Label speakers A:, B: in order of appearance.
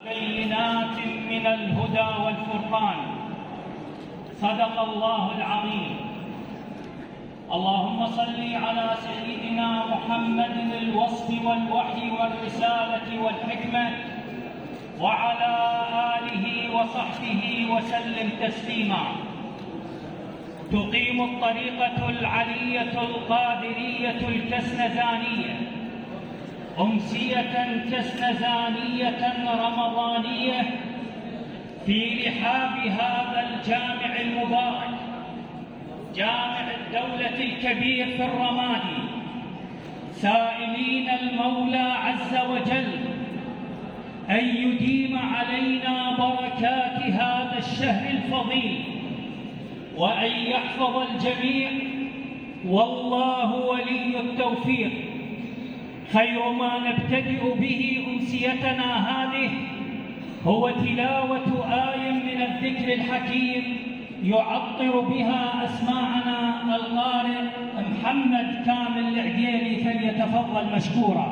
A: بينات من الهدى والفرقان. صدق الله العظيم. اللهم صل على سيدنا محمد الوصف والوحي والرسالة والحكمة وعلى آله وصحبه وسلم تسليما. تقيم الطريقة العلية القادرية الكسنزانية أمسية كسنزانية رمضانية في رحاب هذا الجامع المبارك، جامع الدولة الكبير في الرمادي، سائلين المولى عز وجل أن يديم علينا بركات هذا الشهر الفضيل وأن يحفظ الجميع، والله ولي التوفيق. خير ما نبتدئ به أمسيتنا هذه هو تلاوة آية من الذكر الحكيم يعطر بها أسماعنا القارئ محمد كامل العديلي، فليتفضل مشكورا.